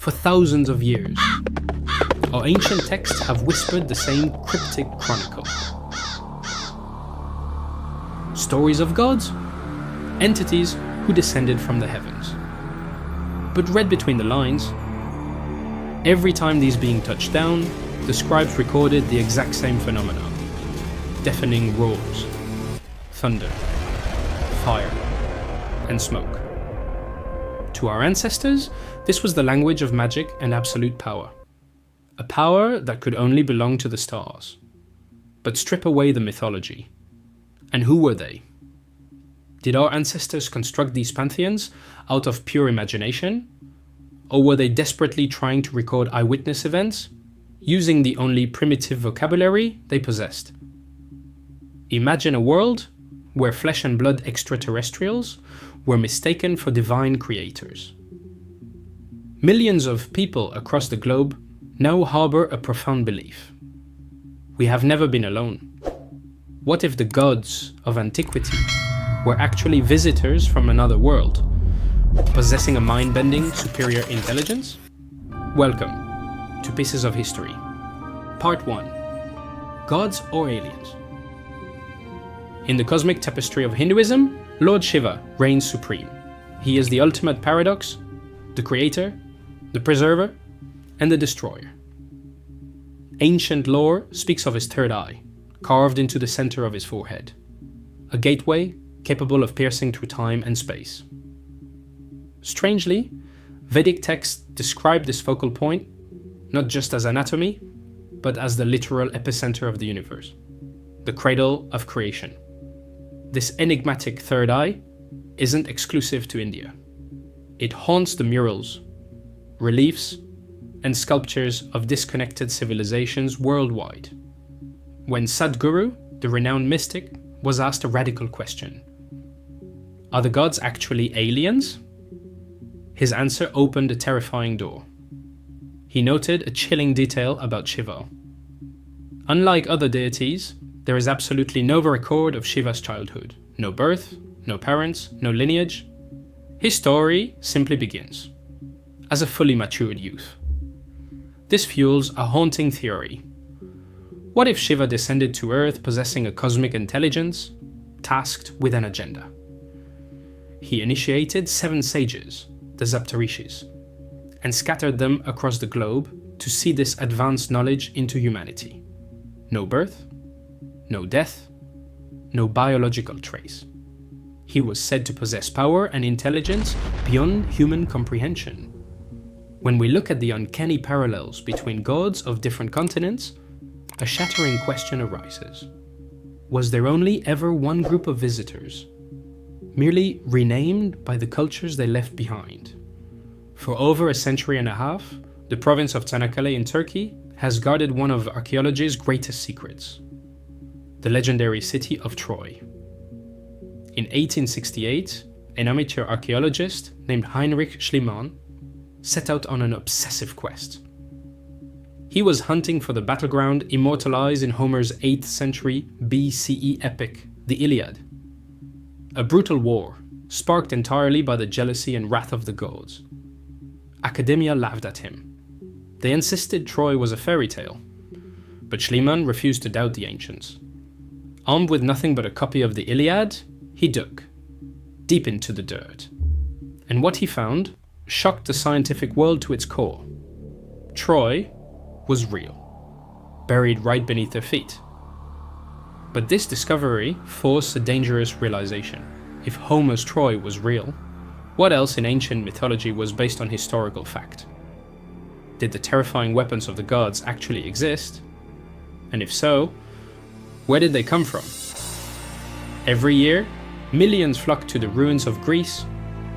for thousands of years. Our ancient texts have whispered the same cryptic chronicle. Stories of gods, entities who descended from the heavens. But read between the lines, every time these beings touched down, the scribes recorded the exact same phenomena. Deafening roars, thunder, fire, and smoke. To our ancestors, this was the language of magic and absolute power. A power that could only belong to the stars. But strip away the mythology. And who were they? Did our ancestors construct these pantheons out of pure imagination? Or were they desperately trying to record eyewitness events, using the only primitive vocabulary they possessed? Imagine a world where flesh and blood extraterrestrials were mistaken for divine creators. Millions of people across the globe now harbor a profound belief. We have never been alone. What if the gods of antiquity were actually visitors from another world, possessing a mind-bending superior intelligence? Welcome to Pieces of History. Part 1. Gods or aliens? In the cosmic tapestry of Hinduism, Lord Shiva reigns supreme. He is the ultimate paradox, the creator, the preserver, and the destroyer. Ancient lore speaks of his third eye, carved into the center of his forehead, a gateway capable of piercing through time and space. Strangely, Vedic texts describe this focal point not just as anatomy, but as the literal epicenter of the universe, the cradle of creation. This enigmatic third eye isn't exclusive to India. It haunts the murals, reliefs, and sculptures of disconnected civilizations worldwide. When Sadhguru, the renowned mystic, was asked a radical question: are the gods actually aliens? His answer opened a terrifying door. He noted a chilling detail about Shiva. Unlike other deities, there is absolutely no record of Shiva's childhood. No birth, no parents, no lineage. His story simply begins as a fully matured youth. This fuels a haunting theory. What if Shiva descended to Earth possessing a cosmic intelligence, tasked with an agenda? He initiated 7 sages, the Saptarishis, and scattered them across the globe to seed this advanced knowledge into humanity. No birth, no death, no biological trace. He was said to possess power and intelligence beyond human comprehension. When we look at the uncanny parallels between gods of different continents, a shattering question arises. Was there only ever one group of visitors, merely renamed by the cultures they left behind? For over a century and a half, the province of Çanakkale in Turkey has guarded one of archaeology's greatest secrets: the legendary city of Troy. In 1868, an amateur archaeologist named Heinrich Schliemann set out on an obsessive quest. He was hunting for the battleground immortalized in Homer's 8th century BCE epic, the Iliad. A brutal war, sparked entirely by the jealousy and wrath of the gods. Academia laughed at him. They insisted Troy was a fairy tale, but Schliemann refused to doubt the ancients. Armed with nothing but a copy of the Iliad, he dug deep into the dirt. And what he found shocked the scientific world to its core. Troy was real, buried right beneath their feet. But this discovery forced a dangerous realization. If Homer's Troy was real, what else in ancient mythology was based on historical fact? Did the terrifying weapons of the gods actually exist? And if so, where did they come from? Every year, millions flock to the ruins of Greece,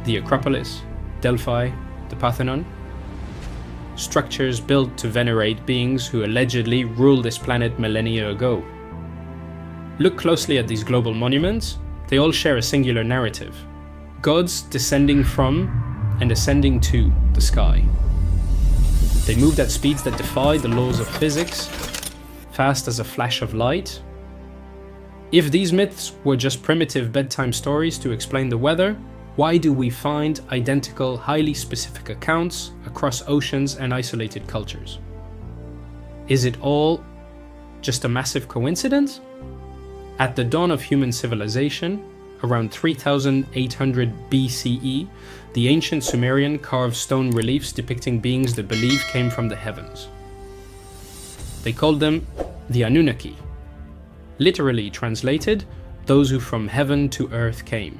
the Acropolis, Delphi, the Parthenon. Structures built to venerate beings who allegedly ruled this planet millennia ago. Look closely at these global monuments, they all share a singular narrative. Gods descending from and ascending to the sky. They moved at speeds that defy the laws of physics, fast as a flash of light. If these myths were just primitive bedtime stories to explain the weather, Why do we find identical, highly specific accounts across oceans and isolated cultures? Is it all just a massive coincidence? At the dawn of human civilization, around 3800 BCE, the ancient Sumerian carved stone reliefs depicting beings they believe came from the heavens. They called them the Anunnaki, literally translated, those who from heaven to earth came.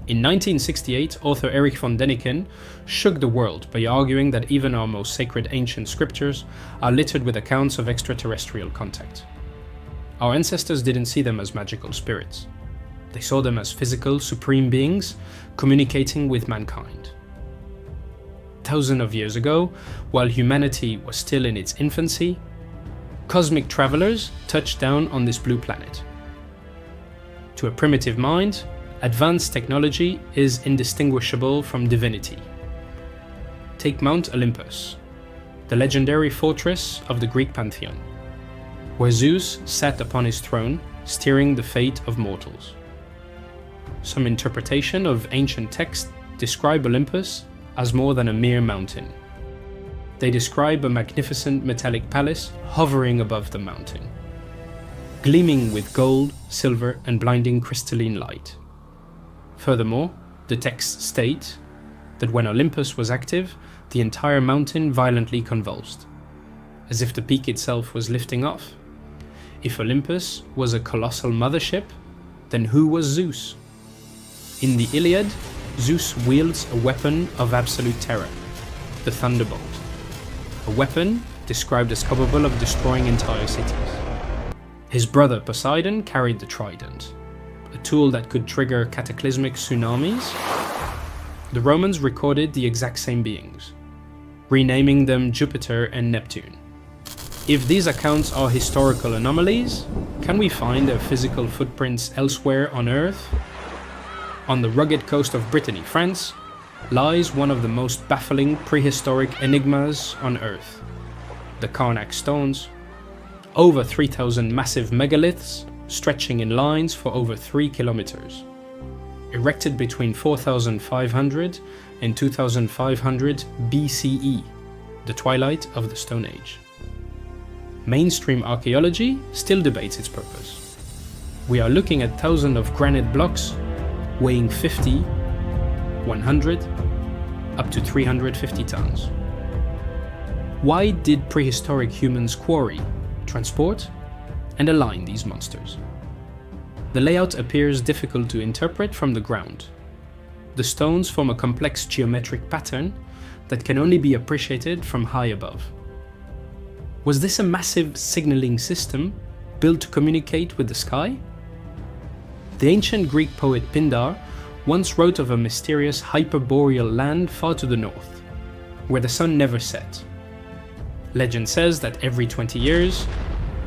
In 1968, author Erich von Däniken shook the world by arguing that even our most sacred ancient scriptures are littered with accounts of extraterrestrial contact. Our ancestors didn't see them as magical spirits. They saw them as physical, supreme beings communicating with mankind. Thousands of years ago, while humanity was still in its infancy, cosmic travelers touched down on this blue planet. To a primitive mind, advanced technology is indistinguishable from divinity. Take Mount Olympus, the legendary fortress of the Greek pantheon, where Zeus sat upon his throne, steering the fate of mortals. Some interpretation of ancient texts describe Olympus as more than a mere mountain. They describe a magnificent metallic palace hovering above the mountain, gleaming with gold, silver, and blinding crystalline light. Furthermore, the texts state that when Olympus was active, the entire mountain violently convulsed, as if the peak itself was lifting off. If Olympus was a colossal mothership, then who was Zeus? In the Iliad, Zeus wields a weapon of absolute terror, the thunderbolt, a weapon described as capable of destroying entire cities. His brother Poseidon carried the trident, a tool that could trigger cataclysmic tsunamis. The Romans recorded the exact same beings, renaming them Jupiter and Neptune. If these accounts are historical anomalies, can we find their physical footprints elsewhere on Earth? On the rugged coast of Brittany, France, lies one of the most baffling prehistoric enigmas on Earth: the Karnak stones. Over 3,000 massive megaliths stretching in lines for over 3 kilometers, erected between 4,500 and 2,500 BCE, the twilight of the Stone Age. Mainstream archaeology still debates its purpose. We are looking at thousands of granite blocks weighing 50, 100, up to 350 tons. Why did prehistoric humans quarry, transport, and align these monsters? The layout appears difficult to interpret from the ground. The stones form a complex geometric pattern that can only be appreciated from high above. Was this a massive signaling system built to communicate with the sky? The ancient Greek poet Pindar once wrote of a mysterious hyperboreal land far to the north, where the sun never set. Legend says that every 20 years,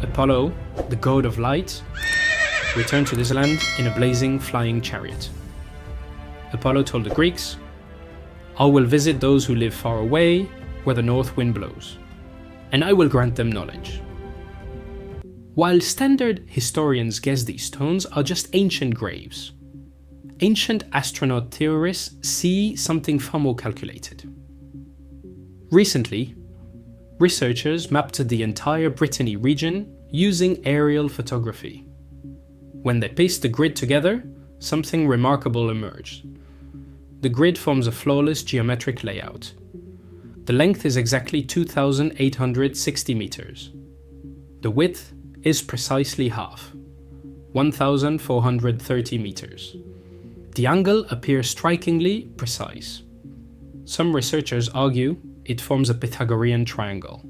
Apollo, the god of light, returned to this land in a blazing flying chariot. Apollo told the Greeks, "I will visit those who live far away, where the north wind blows, and I will grant them knowledge." While standard historians guess these stones are just ancient graves, ancient astronaut theorists see something far more calculated. Recently, researchers mapped the entire Brittany region using aerial photography. When they pieced the grid together, something remarkable emerged. The grid forms a flawless geometric layout. The length is exactly 2,860 meters. The width is precisely half, 1,430 meters. The angle appears strikingly precise. Some researchers argue it forms a Pythagorean triangle,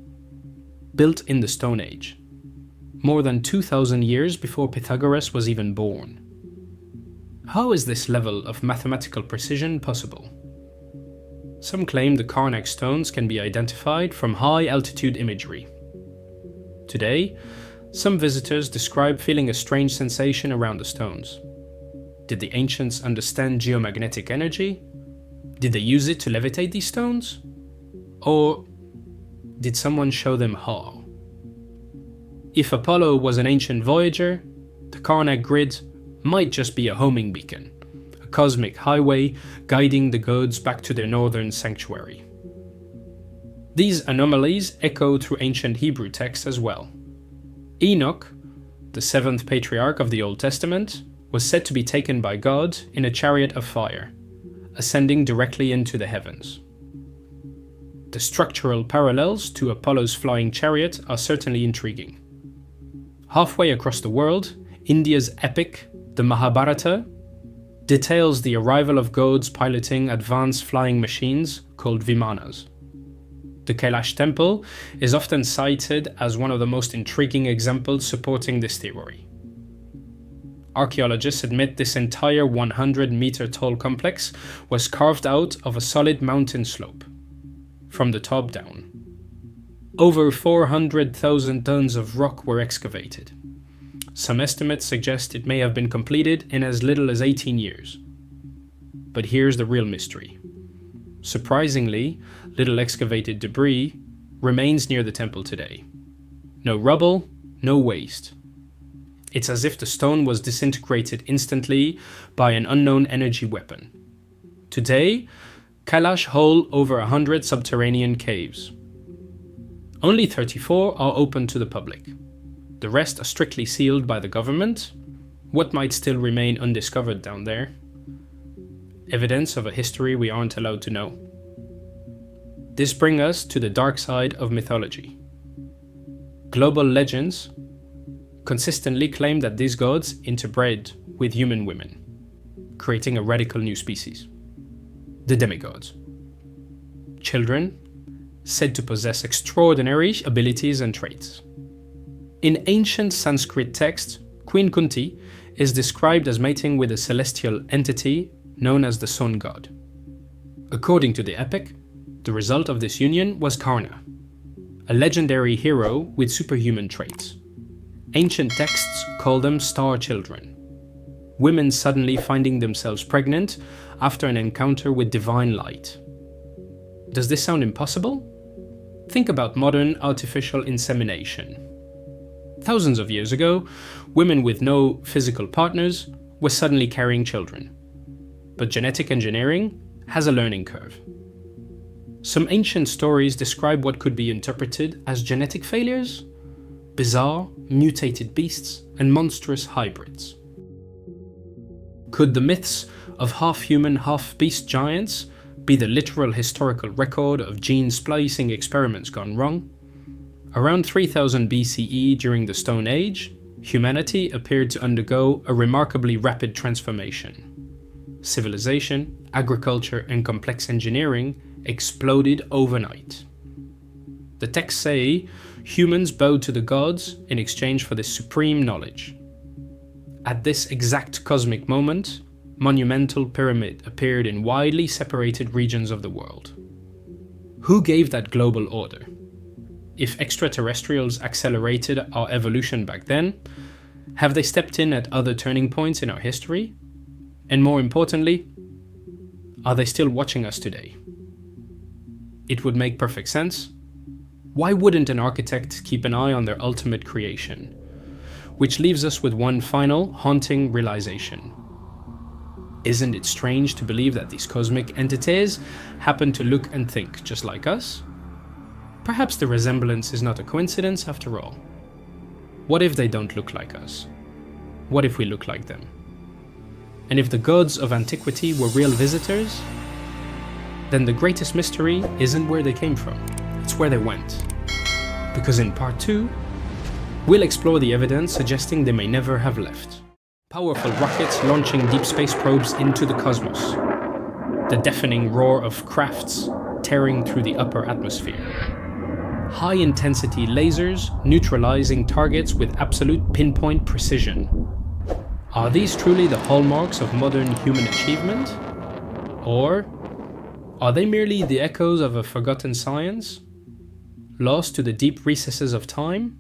built in the Stone Age, more than 2,000 years before Pythagoras was even born. How is this level of mathematical precision possible? Some claim the Karnak stones can be identified from high-altitude imagery. Today, some visitors describe feeling a strange sensation around the stones. Did the ancients understand geomagnetic energy? Did they use it to levitate these stones? Or did someone show them how? If Apollo was an ancient voyager, the Karnak grid might just be a homing beacon, a cosmic highway guiding the gods back to their northern sanctuary. These anomalies echo through ancient Hebrew texts as well. Enoch, the seventh patriarch of the Old Testament, was said to be taken by God in a chariot of fire, ascending directly into the heavens. The structural parallels to Apollo's flying chariot are certainly intriguing. Halfway across the world, India's epic, the Mahabharata, details the arrival of gods piloting advanced flying machines called Vimanas. The Kailash temple is often cited as one of the most intriguing examples supporting this theory. Archaeologists admit this entire 100-meter tall complex was carved out of a solid mountain slope, from the top down. Over 400,000 tons of rock were excavated. Some estimates suggest it may have been completed in as little as 18 years. But here's the real mystery. Surprisingly, little excavated debris remains near the temple today. No rubble, no waste. It's as if the stone was disintegrated instantly by an unknown energy weapon. Today, Kailash holds over 100 subterranean caves. Only 34 are open to the public. The rest are strictly sealed by the government. What might still remain undiscovered down there? Evidence of a history we aren't allowed to know. This brings us to the dark side of mythology. Global legends consistently claim that these gods interbred with human women, creating a radical new species. The demigods. Children said to possess extraordinary abilities and traits. In ancient Sanskrit texts, Queen Kunti is described as mating with a celestial entity known as the sun god. According to the epic, the result of this union was Karna, a legendary hero with superhuman traits. Ancient texts call them star children, women suddenly finding themselves pregnant after an encounter with divine light. Does this sound impossible? Think about modern artificial insemination. Thousands of years ago, women with no physical partners were suddenly carrying children. But genetic engineering has a learning curve. Some ancient stories describe what could be interpreted as genetic failures, bizarre, mutated beasts, and monstrous hybrids. Could the myths of half-human, half-beast giants be the literal historical record of gene splicing experiments gone wrong? Around 3000 BCE, during the Stone Age, humanity appeared to undergo a remarkably rapid transformation. Civilization, agriculture, and complex engineering exploded overnight. The texts say humans bowed to the gods in exchange for this supreme knowledge. At this exact cosmic moment, monumental pyramids appeared in widely separated regions of the world. Who gave that global order? If extraterrestrials accelerated our evolution back then, have they stepped in at other turning points in our history? And more importantly, are they still watching us today? It would make perfect sense. Why wouldn't an architect keep an eye on their ultimate creation? Which leaves us with one final, haunting realization. Isn't it strange to believe that these cosmic entities happen to look and think just like us? Perhaps the resemblance is not a coincidence after all. What if they don't look like us? What if we look like them? And if the gods of antiquity were real visitors, then the greatest mystery isn't where they came from, it's where they went. Because in part 2, we'll explore the evidence suggesting they may never have left. Powerful rockets launching deep space probes into the cosmos. The deafening roar of crafts tearing through the upper atmosphere. High-intensity lasers neutralizing targets with absolute pinpoint precision. Are these truly the hallmarks of modern human achievement? Or are they merely the echoes of a forgotten science, lost to the deep recesses of time?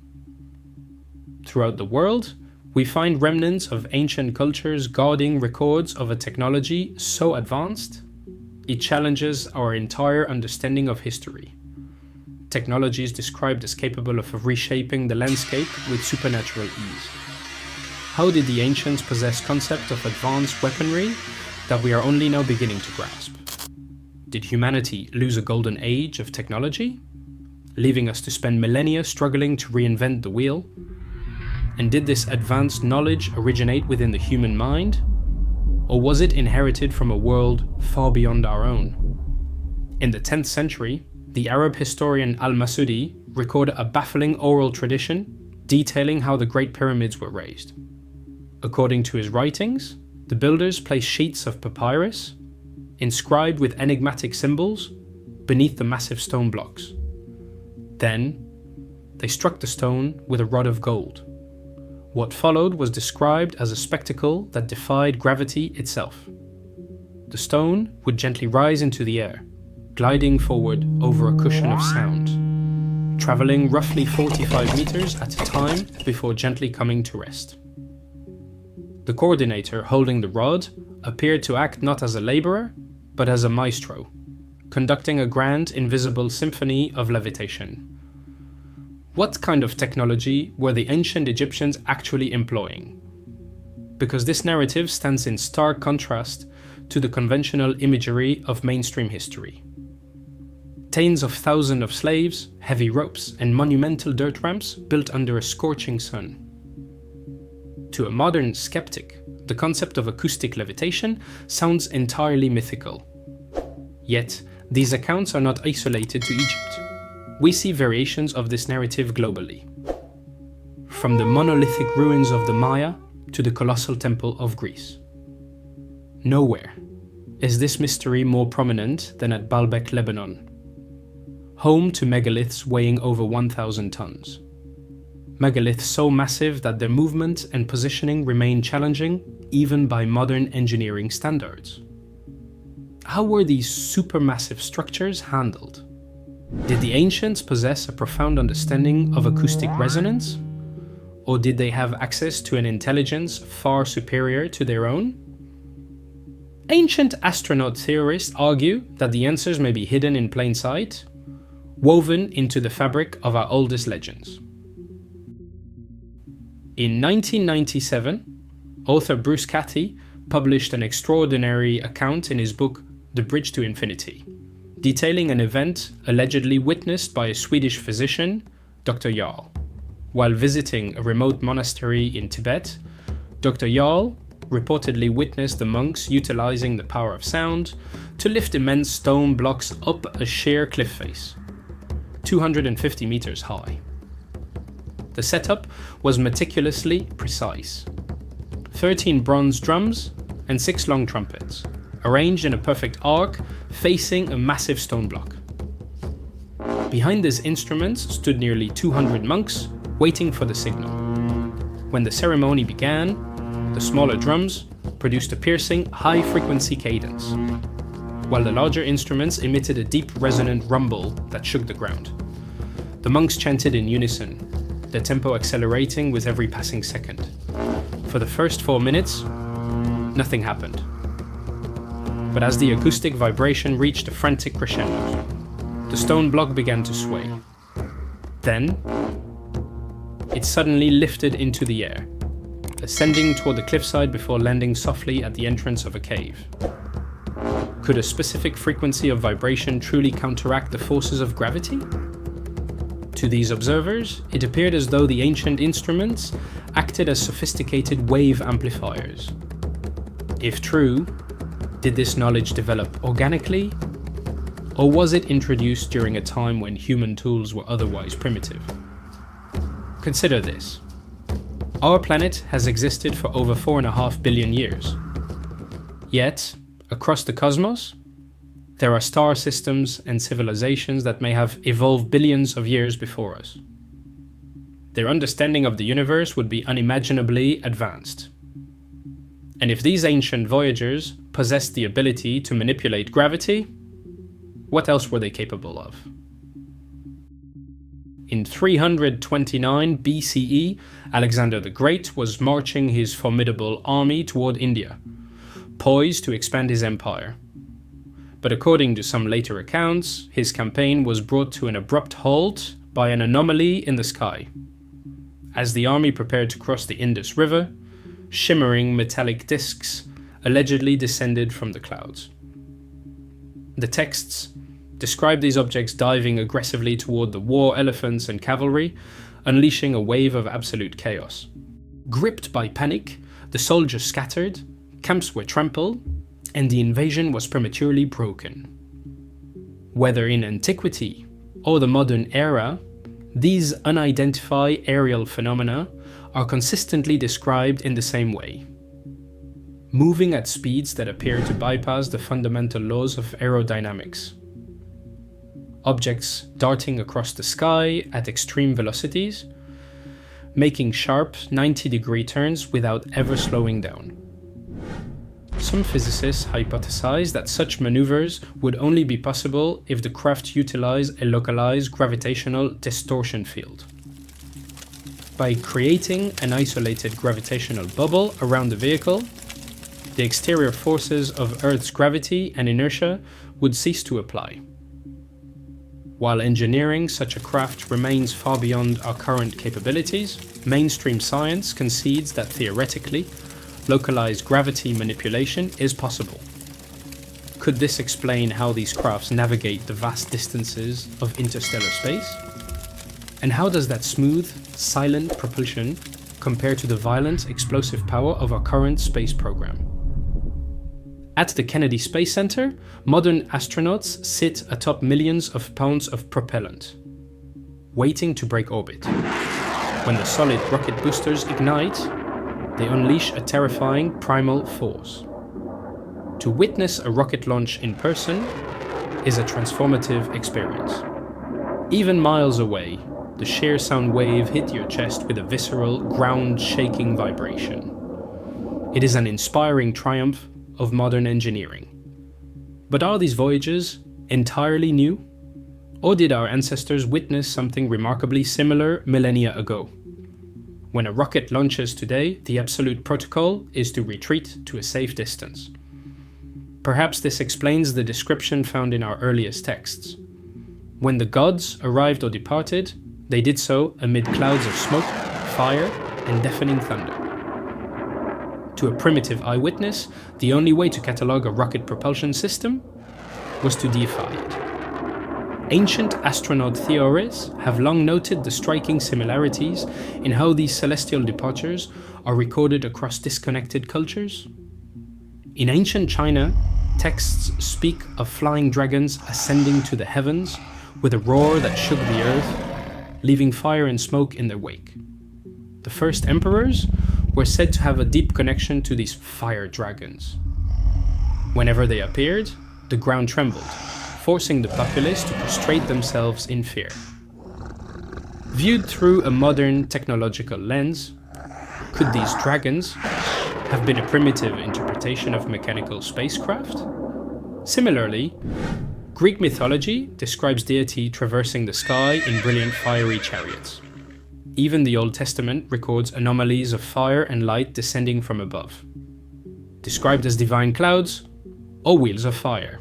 Throughout the world, we find remnants of ancient cultures guarding records of a technology so advanced, it challenges our entire understanding of history. Technologies described as capable of reshaping the landscape with supernatural ease. How did the ancients possess concept of advanced weaponry that we are only now beginning to grasp. Did humanity lose a golden age of technology, leaving us to spend millennia struggling to reinvent the wheel? And did this advanced knowledge originate within the human mind? Or was it inherited from a world far beyond our own? In the 10th century, the Arab historian al-Masudi recorded a baffling oral tradition detailing how the Great Pyramids were raised. According to his writings, the builders placed sheets of papyrus, inscribed with enigmatic symbols, beneath the massive stone blocks. Then, they struck the stone with a rod of gold. What followed was described as a spectacle that defied gravity itself. The stone would gently rise into the air, gliding forward over a cushion of sound, traveling roughly 45 meters at a time before gently coming to rest. The coordinator holding the rod appeared to act not as a laborer, but as a maestro, conducting a grand invisible symphony of levitation. What kind of technology were the ancient Egyptians actually employing? Because this narrative stands in stark contrast to the conventional imagery of mainstream history. Tens of thousands of slaves, heavy ropes, and monumental dirt ramps built under a scorching sun. To a modern skeptic, the concept of acoustic levitation sounds entirely mythical. Yet, these accounts are not isolated to Egypt. We see variations of this narrative globally. From the monolithic ruins of the Maya to the colossal temple of Greece. Nowhere is this mystery more prominent than at Baalbek, Lebanon, home to megaliths weighing over 1,000 tons. Megaliths so massive that their movement and positioning remain challenging even by modern engineering standards. How were these supermassive structures handled? Did the ancients possess a profound understanding of acoustic resonance? Or did they have access to an intelligence far superior to their own? Ancient astronaut theorists argue that the answers may be hidden in plain sight, woven into the fabric of our oldest legends. In 1997, author Bruce Cathy published an extraordinary account in his book The Bridge to Infinity, detailing an event allegedly witnessed by a Swedish physician, Dr. Jarl. While visiting a remote monastery in Tibet, Dr. Jarl reportedly witnessed the monks utilizing the power of sound to lift immense stone blocks up a sheer cliff face, 250 meters high. The setup was meticulously precise. 13 bronze drums and 6 long trumpets, arranged in a perfect arc facing a massive stone block. Behind these instruments stood nearly 200 monks waiting for the signal. When the ceremony began, the smaller drums produced a piercing, high-frequency cadence, while the larger instruments emitted a deep, resonant rumble that shook the ground. The monks chanted in unison, their tempo accelerating with every passing second. For the first 4 minutes, nothing happened. But as the acoustic vibration reached a frantic crescendo, the stone block began to sway. Then, it suddenly lifted into the air, ascending toward the cliffside before landing softly at the entrance of a cave. Could a specific frequency of vibration truly counteract the forces of gravity? To these observers, it appeared as though the ancient instruments acted as sophisticated wave amplifiers. If true, did this knowledge develop organically, or was it introduced during a time when human tools were otherwise primitive? Consider this. Our planet has existed for over 4.5 billion years. Yet, across the cosmos, there are star systems and civilizations that may have evolved billions of years before us. Their understanding of the universe would be unimaginably advanced. And if these ancient voyagers possessed the ability to manipulate gravity, what else were they capable of? In 329 BCE, Alexander the Great was marching his formidable army toward India, poised to expand his empire. But according to some later accounts, his campaign was brought to an abrupt halt by an anomaly in the sky. As the army prepared to cross the Indus River, shimmering metallic discs allegedly descended from the clouds. The texts describe these objects diving aggressively toward the war elephants and cavalry, unleashing a wave of absolute chaos. Gripped by panic, the soldiers scattered, camps were trampled, and the invasion was prematurely broken. Whether in antiquity or the modern era, these unidentified aerial phenomena are consistently described in the same way. Moving at speeds that appear to bypass the fundamental laws of aerodynamics. Objects darting across the sky at extreme velocities, making sharp 90-degree turns without ever slowing down. Some physicists hypothesize that such maneuvers would only be possible if the craft utilized a localized gravitational distortion field. By creating an isolated gravitational bubble around the vehicle, the exterior forces of Earth's gravity and inertia would cease to apply. While engineering such a craft remains far beyond our current capabilities, mainstream science concedes that theoretically, localized gravity manipulation is possible. Could this explain how these crafts navigate the vast distances of interstellar space? And how does that smooth, silent propulsion compare to the violent, explosive power of our current space program? At the Kennedy Space Center, modern astronauts sit atop millions of pounds of propellant, waiting to break orbit. When the solid rocket boosters ignite, they unleash a terrifying primal force. To witness a rocket launch in person is a transformative experience. Even miles away, the sheer sound wave hits your chest with a visceral, ground-shaking vibration. It is an inspiring triumph of modern engineering. But are these voyages entirely new? Or did our ancestors witness something remarkably similar millennia ago? When a rocket launches today, the absolute protocol is to retreat to a safe distance. Perhaps this explains the description found in our earliest texts. When the gods arrived or departed, they did so amid clouds of smoke, fire, and deafening thunder. To a primitive eyewitness, the only way to catalogue a rocket propulsion system was to deify it. Ancient astronaut theorists have long noted the striking similarities in how these celestial departures are recorded across disconnected cultures. In ancient China, texts speak of flying dragons ascending to the heavens with a roar that shook the earth, leaving fire and smoke in their wake. The first emperors were said to have a deep connection to these fire dragons. Whenever they appeared, the ground trembled, forcing the populace to prostrate themselves in fear. Viewed through a modern technological lens, could these dragons have been a primitive interpretation of mechanical spacecraft? Similarly, Greek mythology describes deity traversing the sky in brilliant fiery chariots. Even the Old Testament records anomalies of fire and light descending from above, described as divine clouds or wheels of fire.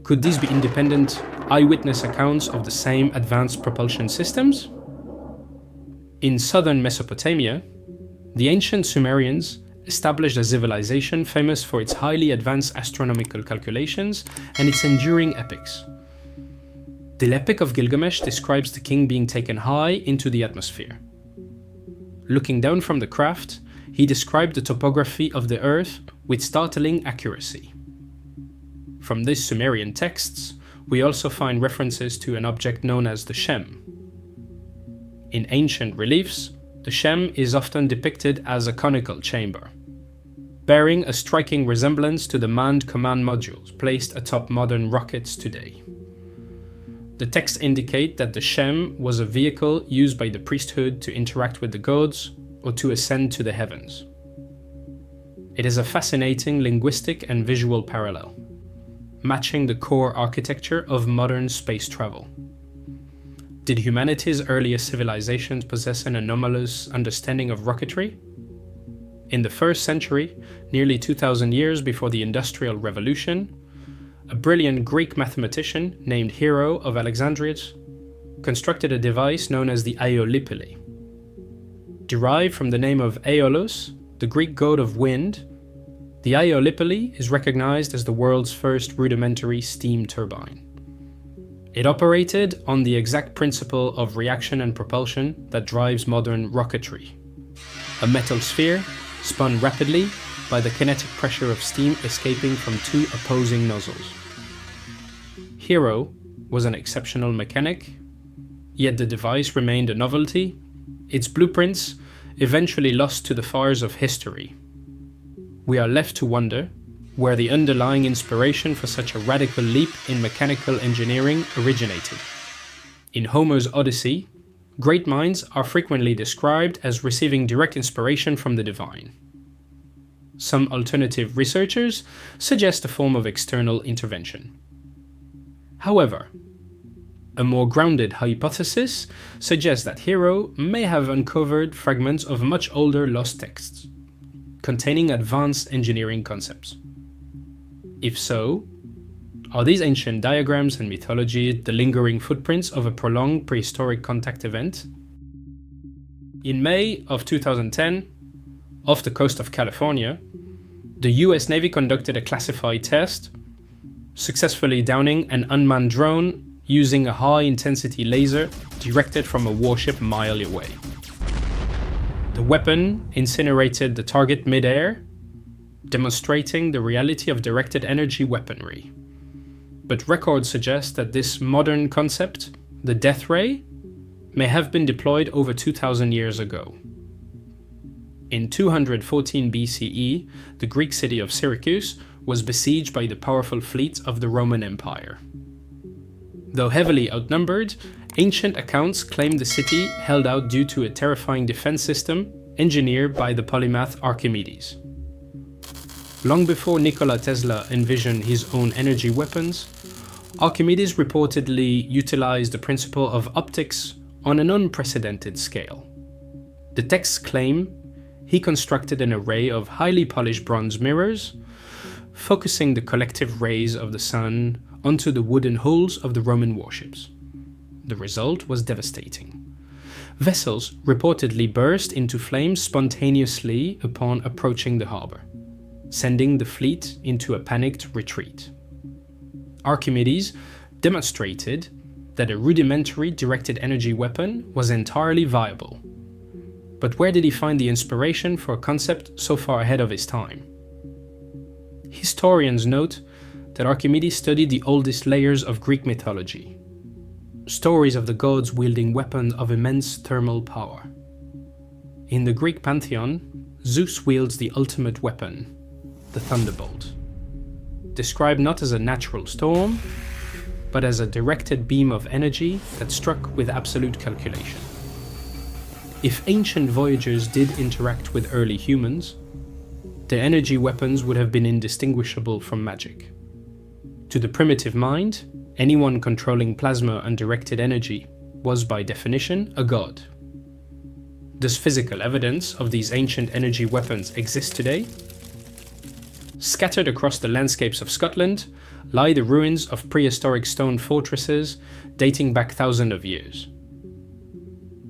Could these be independent eyewitness accounts of the same advanced propulsion systems? In southern Mesopotamia, the ancient Sumerians established a civilization famous for its highly advanced astronomical calculations and its enduring epics. The Epic of Gilgamesh describes the king being taken high into the atmosphere. Looking down from the craft, he described the topography of the earth with startling accuracy. From these Sumerian texts, we also find references to an object known as the Shem. In ancient reliefs, the Shem is often depicted as a conical chamber, bearing a striking resemblance to the manned command modules placed atop modern rockets today. The texts indicate that the Shem was a vehicle used by the priesthood to interact with the gods or to ascend to the heavens. It is a fascinating linguistic and visual parallel, matching the core architecture of modern space travel. Did humanity's earliest civilizations possess an anomalous understanding of rocketry? In the 1st century, nearly 2,000 years before the Industrial Revolution, a brilliant Greek mathematician named Hero of Alexandria constructed a device known as the Aeolipile. Derived from the name of Aeolus, the Greek god of wind, The Aeolipoli is recognized as the world's first rudimentary steam turbine. It operated on the exact principle of reaction and propulsion that drives modern rocketry. A metal sphere spun rapidly by the kinetic pressure of steam escaping from two opposing nozzles. Hero was an exceptional mechanic, yet the device remained a novelty, its blueprints eventually lost to the fires of history. We are left to wonder where the underlying inspiration for such a radical leap in mechanical engineering originated. In Homer's Odyssey, great minds are frequently described as receiving direct inspiration from the divine. Some alternative researchers suggest a form of external intervention. However, a more grounded hypothesis suggests that Hero may have uncovered fragments of much older lost texts, containing advanced engineering concepts. If so, are these ancient diagrams and mythology the lingering footprints of a prolonged prehistoric contact event? In May of 2010, off the coast of California, the US Navy conducted a classified test, successfully downing an unmanned drone using a high-intensity laser directed from a warship a mile away. The weapon incinerated the target mid-air, demonstrating the reality of directed energy weaponry. But records suggest that this modern concept, the death ray, may have been deployed over 2,000 years ago. In 214 BCE, the Greek city of Syracuse was besieged by the powerful fleet of the Roman Empire. Though heavily outnumbered, ancient accounts claim the city held out due to a terrifying defense system engineered by the polymath Archimedes. Long before Nikola Tesla envisioned his own energy weapons, Archimedes reportedly utilized the principle of optics on an unprecedented scale. The texts claim he constructed an array of highly polished bronze mirrors, focusing the collective rays of the sun onto the wooden hulls of the Roman warships. The result was devastating. Vessels reportedly burst into flames spontaneously upon approaching the harbor, sending the fleet into a panicked retreat. Archimedes demonstrated that a rudimentary directed energy weapon was entirely viable. But where did he find the inspiration for a concept so far ahead of his time? Historians note that Archimedes studied the oldest layers of Greek mythology, stories of the gods wielding weapons of immense thermal power. In the Greek pantheon, Zeus wields the ultimate weapon, the thunderbolt, described not as a natural storm, but as a directed beam of energy that struck with absolute calculation. If ancient voyagers did interact with early humans, their energy weapons would have been indistinguishable from magic. To the primitive mind, anyone controlling plasma and directed energy was by definition a god. Does physical evidence of these ancient energy weapons exist today? Scattered across the landscapes of Scotland lie the ruins of prehistoric stone fortresses dating back thousands of years.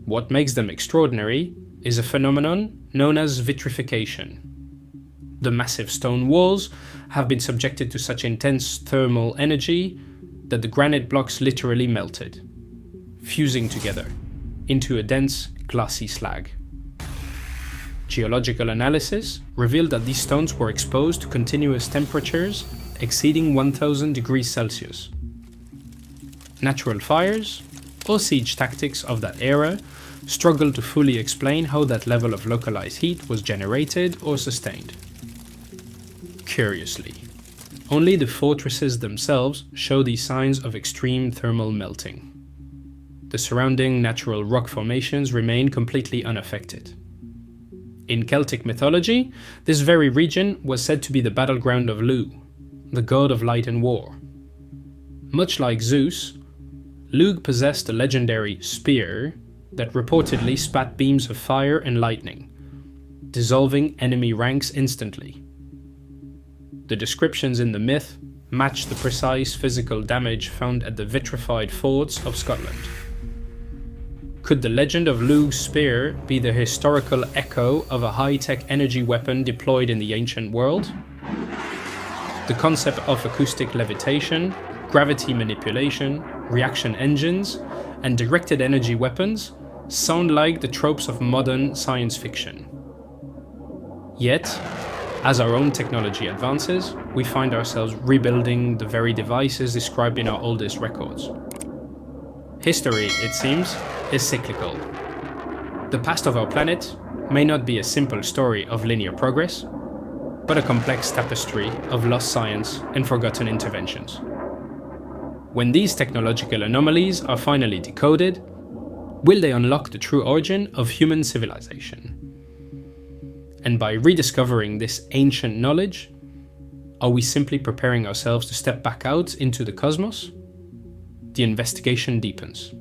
What makes them extraordinary is a phenomenon known as vitrification. The massive stone walls have been subjected to such intense thermal energy that the granite blocks literally melted, fusing together into a dense, glassy slag. Geological analysis revealed that these stones were exposed to continuous temperatures exceeding 1000 degrees Celsius. Natural fires or siege tactics of that era struggle to fully explain how that level of localized heat was generated or sustained. Curiously, only the fortresses themselves show these signs of extreme thermal melting. The surrounding natural rock formations remain completely unaffected. In Celtic mythology, this very region was said to be the battleground of Lugh, the god of light and war. Much like Zeus, Lugh possessed a legendary spear that reportedly spat beams of fire and lightning, dissolving enemy ranks instantly. The descriptions in the myth match the precise physical damage found at the vitrified forts of Scotland. Could the legend of Lugh's spear be the historical echo of a high-tech energy weapon deployed in the ancient world? The concept of acoustic levitation, gravity manipulation, reaction engines, and directed energy weapons sound like the tropes of modern science fiction. Yet, as our own technology advances, we find ourselves rebuilding the very devices described in our oldest records. History, it seems, is cyclical. The past of our planet may not be a simple story of linear progress, but a complex tapestry of lost science and forgotten interventions. When these technological anomalies are finally decoded, will they unlock the true origin of human civilization? And by rediscovering this ancient knowledge, are we simply preparing ourselves to step back out into the cosmos? The investigation deepens.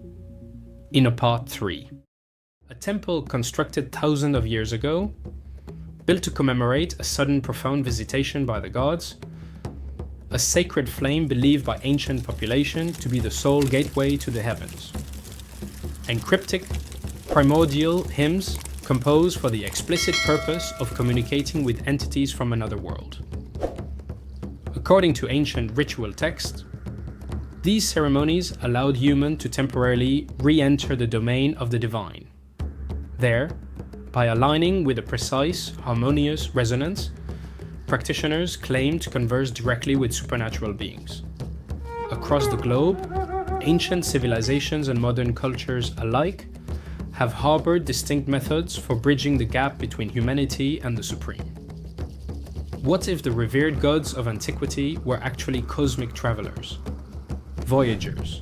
In a part 3. A temple constructed thousands of years ago, built to commemorate a sudden profound visitation by the gods, a sacred flame believed by ancient population to be the sole gateway to the heavens, and cryptic, primordial hymns composed for the explicit purpose of communicating with entities from another world. According to ancient ritual texts, these ceremonies allowed humans to temporarily re-enter the domain of the divine. There, by aligning with a precise, harmonious resonance, practitioners claimed to converse directly with supernatural beings. Across the globe, ancient civilizations and modern cultures alike have harbored distinct methods for bridging the gap between humanity and the supreme. What if the revered gods of antiquity were actually cosmic travelers, voyagers,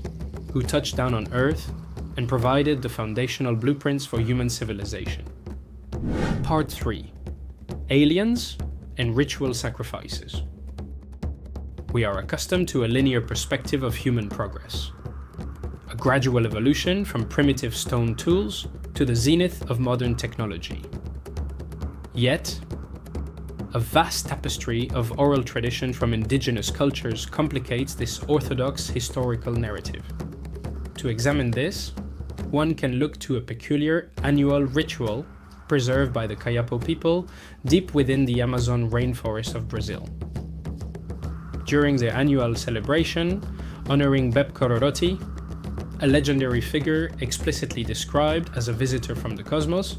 who touched down on Earth and provided the foundational blueprints for human civilization? Part 3. Aliens and ritual sacrifices. We are accustomed to a linear perspective of human progress. A gradual evolution from primitive stone tools to the zenith of modern technology. Yet, a vast tapestry of oral tradition from indigenous cultures complicates this orthodox historical narrative. To examine this, one can look to a peculiar annual ritual preserved by the Kayapo people deep within the Amazon rainforest of Brazil. During their annual celebration, honoring Bep Kororoti, a legendary figure explicitly described as a visitor from the cosmos,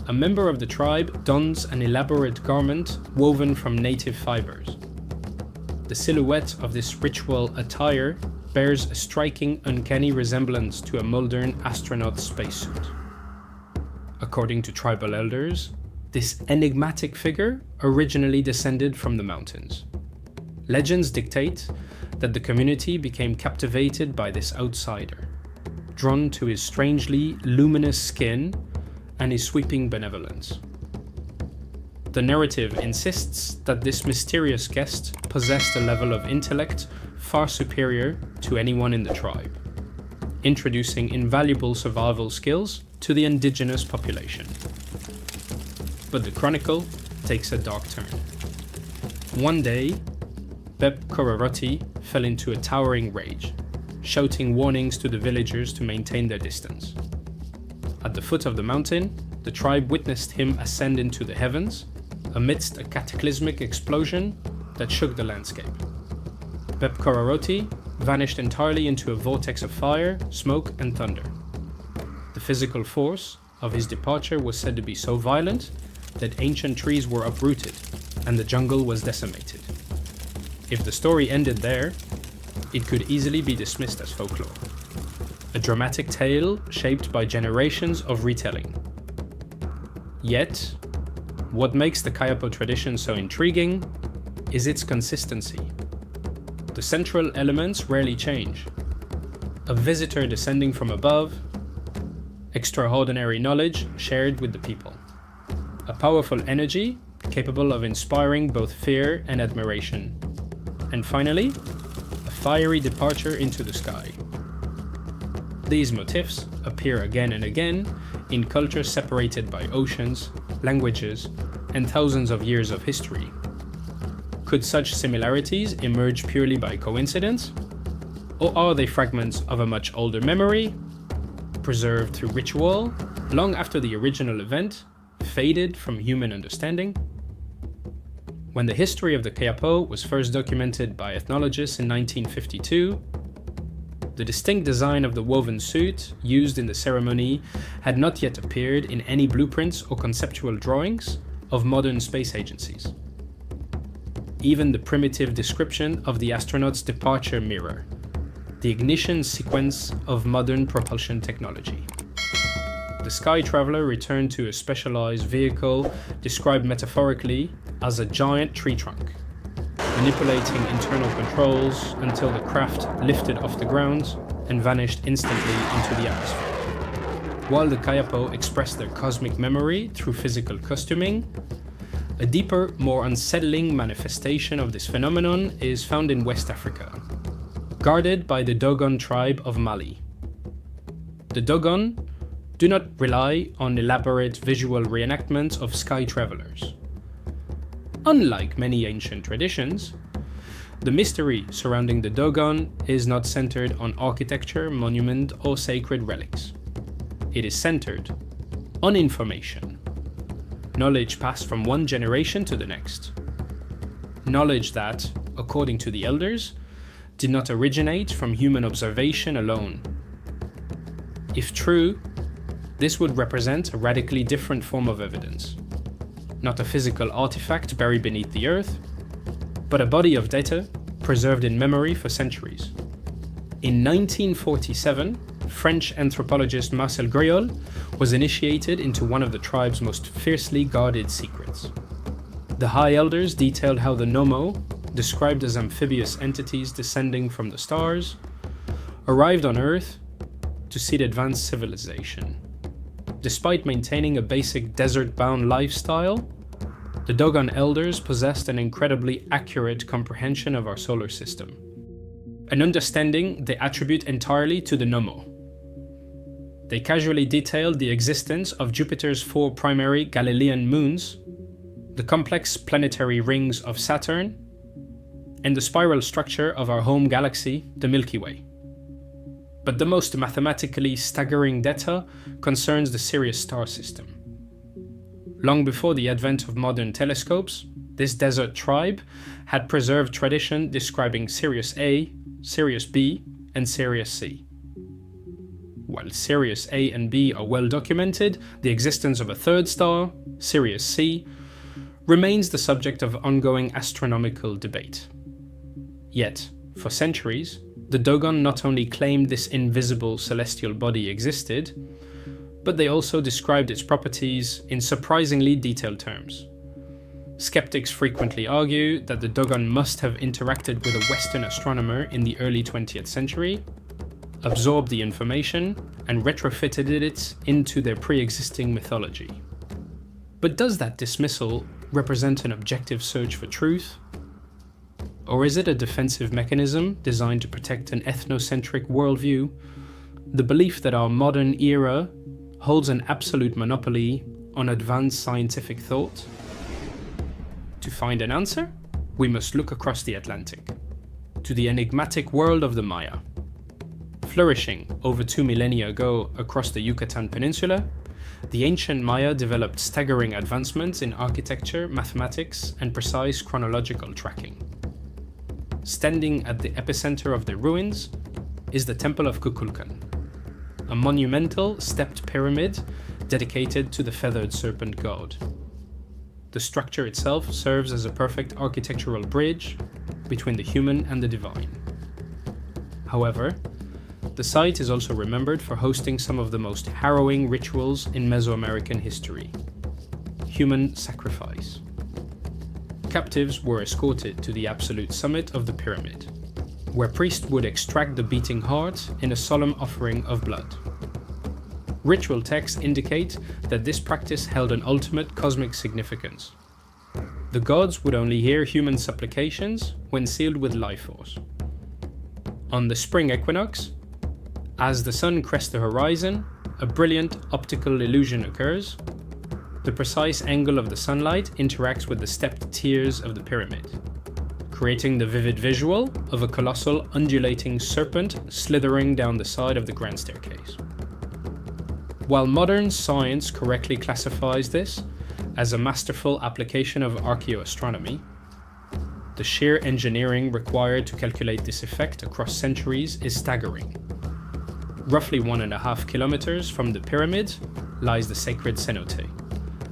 a member of the tribe dons an elaborate garment woven from native fibers. The silhouette of this ritual attire bears a striking, uncanny resemblance to a modern astronaut spacesuit. According to tribal elders, this enigmatic figure originally descended from the mountains. Legends dictate that the community became captivated by this outsider, drawn to his strangely luminous skin and his sweeping benevolence. The narrative insists that this mysterious guest possessed a level of intellect far superior to anyone in the tribe, introducing invaluable survival skills to the indigenous population. But the chronicle takes a dark turn. One day, Bep Kororoti fell into a towering rage, shouting warnings to the villagers to maintain their distance. At the foot of the mountain, the tribe witnessed him ascend into the heavens amidst a cataclysmic explosion that shook the landscape. Bep Kororoti vanished entirely into a vortex of fire, smoke, and thunder. The physical force of his departure was said to be so violent that ancient trees were uprooted and the jungle was decimated. If the story ended there, it could easily be dismissed as folklore. A dramatic tale shaped by generations of retelling. Yet, what makes the Kayapo tradition so intriguing is its consistency. The central elements rarely change. A visitor descending from above, extraordinary knowledge shared with the people, a powerful energy capable of inspiring both fear and admiration, and finally, a fiery departure into the sky. These motifs appear again and again in cultures separated by oceans, languages, and thousands of years of history. Could such similarities emerge purely by coincidence? Or are they fragments of a much older memory, preserved through ritual, long after the original event faded from human understanding? When the history of the Kayapo was first documented by ethnologists in 1952, the distinct design of the woven suit used in the ceremony had not yet appeared in any blueprints or conceptual drawings of modern space agencies. Even the primitive description of the astronaut's departure mirror the ignition sequence of modern propulsion technology. The Sky Traveler returned to a specialized vehicle described metaphorically as a giant tree trunk, manipulating internal controls until the craft lifted off the ground and vanished instantly into the atmosphere. While the Kayapo expressed their cosmic memory through physical costuming, a deeper, more unsettling manifestation of this phenomenon is found in West Africa, guarded by the Dogon tribe of Mali. The Dogon do not rely on elaborate visual reenactments of sky travelers. Unlike many ancient traditions, the mystery surrounding the Dogon is not centered on architecture, monument, or sacred relics. It is centered on information. Knowledge passed from one generation to the next. Knowledge that, according to the elders, did not originate from human observation alone. If true, this would represent a radically different form of evidence. Not a physical artifact buried beneath the earth, but a body of data preserved in memory for centuries. In 1947, French anthropologist Marcel Griol was initiated into one of the tribe's most fiercely guarded secrets. The High Elders detailed how the Nomo, described as amphibious entities descending from the stars, arrived on Earth to seed advanced civilization. Despite maintaining a basic desert-bound lifestyle, the Dogon elders possessed an incredibly accurate comprehension of our solar system, an understanding they attribute entirely to the Nomo. They casually detailed the existence of Jupiter's 4 primary Galilean moons, the complex planetary rings of Saturn, and the spiral structure of our home galaxy, the Milky Way. But the most mathematically staggering data concerns the Sirius star system. Long before the advent of modern telescopes, this desert tribe had preserved tradition describing Sirius A, Sirius B, and Sirius C. While Sirius A and B are well documented, the existence of a third star, Sirius C, remains the subject of ongoing astronomical debate. Yet, for centuries, the Dogon not only claimed this invisible celestial body existed, but they also described its properties in surprisingly detailed terms. Skeptics frequently argue that the Dogon must have interacted with a Western astronomer in the early 20th century, absorbed the information, and retrofitted it into their pre-existing mythology. But does that dismissal represent an objective search for truth? Or is it a defensive mechanism designed to protect an ethnocentric worldview, the belief that our modern era holds an absolute monopoly on advanced scientific thought? To find an answer, we must look across the Atlantic, to the enigmatic world of the Maya. Flourishing over 2 millennia ago across the Yucatan Peninsula, the ancient Maya developed staggering advancements in architecture, mathematics, and precise chronological tracking. Standing at the epicenter of the ruins is the Temple of Kukulkan, a monumental stepped pyramid dedicated to the feathered serpent god. The structure itself serves as a perfect architectural bridge between the human and the divine. However, the site is also remembered for hosting some of the most harrowing rituals in Mesoamerican history: human sacrifice. Captives were escorted to the absolute summit of the pyramid, where priests would extract the beating heart in a solemn offering of blood. Ritual texts indicate that this practice held an ultimate cosmic significance. The gods would only hear human supplications when sealed with life force. On the spring equinox, as the sun crests the horizon, a brilliant optical illusion occurs. The precise angle of the sunlight interacts with the stepped tiers of the pyramid, creating the vivid visual of a colossal undulating serpent slithering down the side of the grand staircase. While modern science correctly classifies this as a masterful application of archaeoastronomy, The sheer engineering required to calculate this effect across centuries is staggering. Roughly 1.5 kilometers from the pyramid lies the sacred cenote,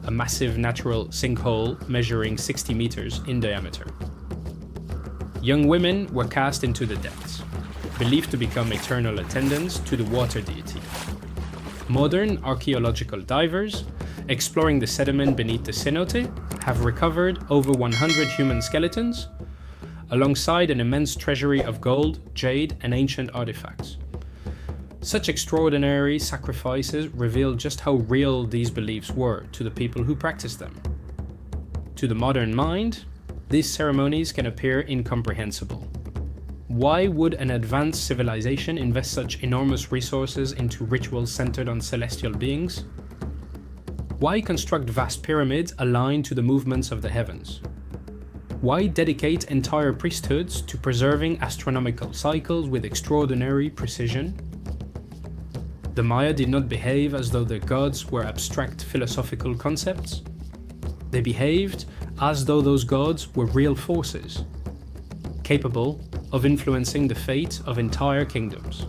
a massive natural sinkhole measuring 60 meters in diameter. Young women were cast into the depths, believed to become eternal attendants to the water deity. Modern archaeological divers, exploring the sediment beneath the cenote, have recovered over 100 human skeletons, alongside an immense treasury of gold, jade, and ancient artifacts. Such extraordinary sacrifices reveal just how real these beliefs were to the people who practiced them. To the modern mind, these ceremonies can appear incomprehensible. Why would an advanced civilization invest such enormous resources into rituals centered on celestial beings? Why construct vast pyramids aligned to the movements of the heavens? Why dedicate entire priesthoods to preserving astronomical cycles with extraordinary precision? The Maya did not behave as though their gods were abstract philosophical concepts. They behaved as though those gods were real forces, capable of influencing the fate of entire kingdoms.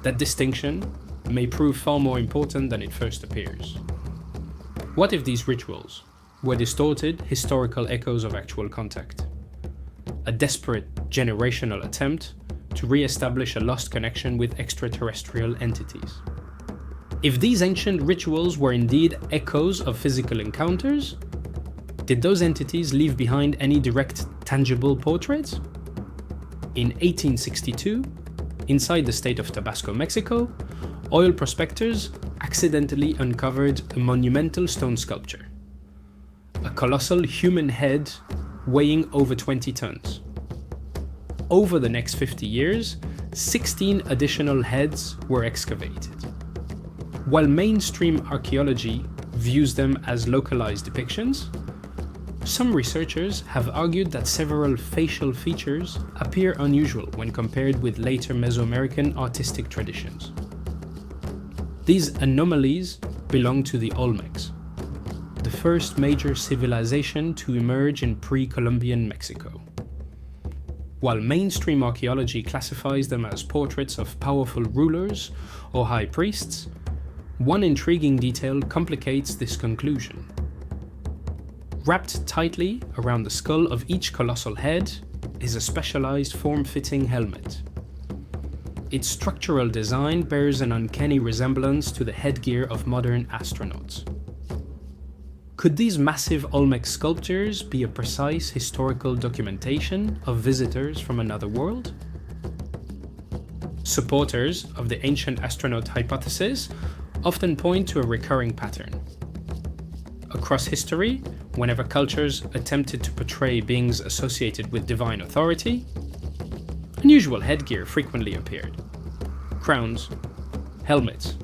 That distinction may prove far more important than it first appears. What if these rituals were distorted historical echoes of actual contact? A desperate generational attempt to re-establish a lost connection with extraterrestrial entities. If these ancient rituals were indeed echoes of physical encounters, did those entities leave behind any direct, tangible portraits? In 1862, inside the state of Tabasco, Mexico, oil prospectors accidentally uncovered a monumental stone sculpture. A colossal human head weighing over 20 tons. Over the next 50 years, 16 additional heads were excavated. While mainstream archaeology views them as localized depictions, some researchers have argued that several facial features appear unusual when compared with later Mesoamerican artistic traditions. These anomalies belong to the Olmecs, the first major civilization to emerge in pre-Columbian Mexico. While mainstream archaeology classifies them as portraits of powerful rulers or high priests, one intriguing detail complicates this conclusion. Wrapped tightly around the skull of each colossal head is a specialized form-fitting helmet. Its structural design bears an uncanny resemblance to the headgear of modern astronauts. Could these massive Olmec sculptures be a precise historical documentation of visitors from another world? Supporters of the ancient astronaut hypothesis often point to a recurring pattern. Across history, whenever cultures attempted to portray beings associated with divine authority, unusual headgear frequently appeared. Crowns, helmets,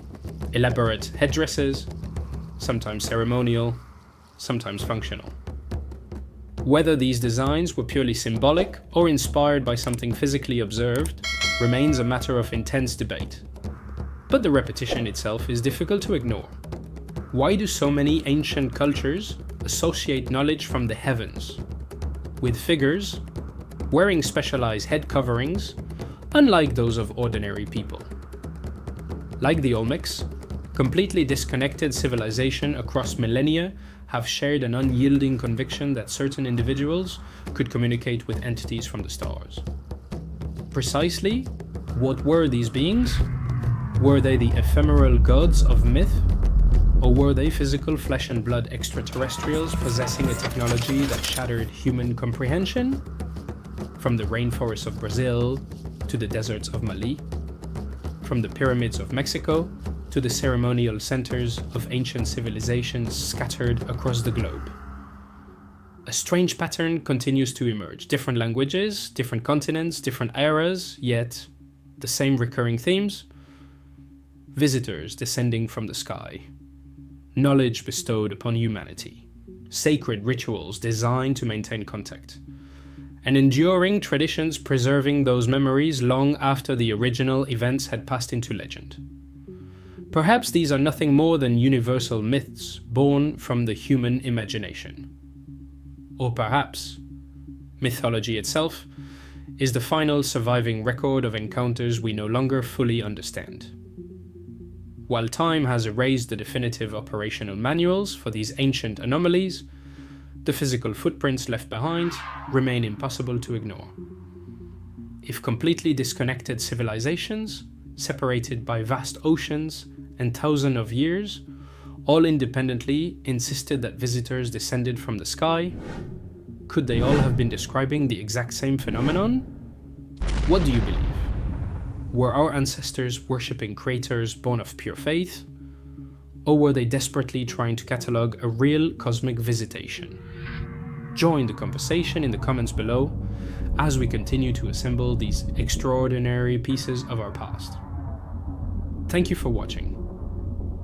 elaborate headdresses, sometimes ceremonial, sometimes functional. Whether these designs were purely symbolic or inspired by something physically observed remains a matter of intense debate. But the repetition itself is difficult to ignore. Why do so many ancient cultures associate knowledge from the heavens with figures wearing specialized head coverings, unlike those of ordinary people? Like the Olmecs, completely disconnected civilization across millennia have shared an unyielding conviction that certain individuals could communicate with entities from the stars. Precisely, what were these beings? Were they the ephemeral gods of myth? Or were they physical flesh and blood extraterrestrials possessing a technology that shattered human comprehension? From the rainforests of Brazil to the deserts of Mali, from the pyramids of Mexico to the ceremonial centers of ancient civilizations scattered across the globe. A strange pattern continues to emerge. Different languages, different continents, different eras, yet the same recurring themes. Visitors descending from the sky. Knowledge bestowed upon humanity. Sacred rituals designed to maintain contact. And enduring traditions preserving those memories long after the original events had passed into legend. Perhaps these are nothing more than universal myths born from the human imagination. Or perhaps mythology itself, is the final surviving record of encounters we no longer fully understand. While time has erased the definitive operational manuals for these ancient anomalies, the physical footprints left behind remain impossible to ignore. If completely disconnected civilizations, separated by vast oceans and thousands of years, all independently insisted that visitors descended from the sky, could they all have been describing the exact same phenomenon? What do you believe? Were our ancestors worshipping creators born of pure faith? Or were they desperately trying to catalogue a real cosmic visitation? Join the conversation in the comments below as we continue to assemble these extraordinary pieces of our past. Thank you for watching.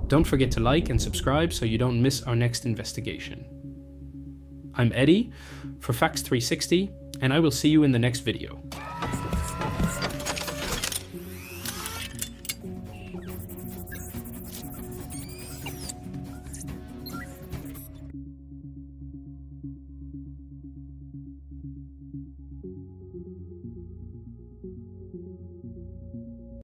Don't forget to like and subscribe so you don't miss our next investigation. I'm Eddie for Facts 360, and I will see you in the next video.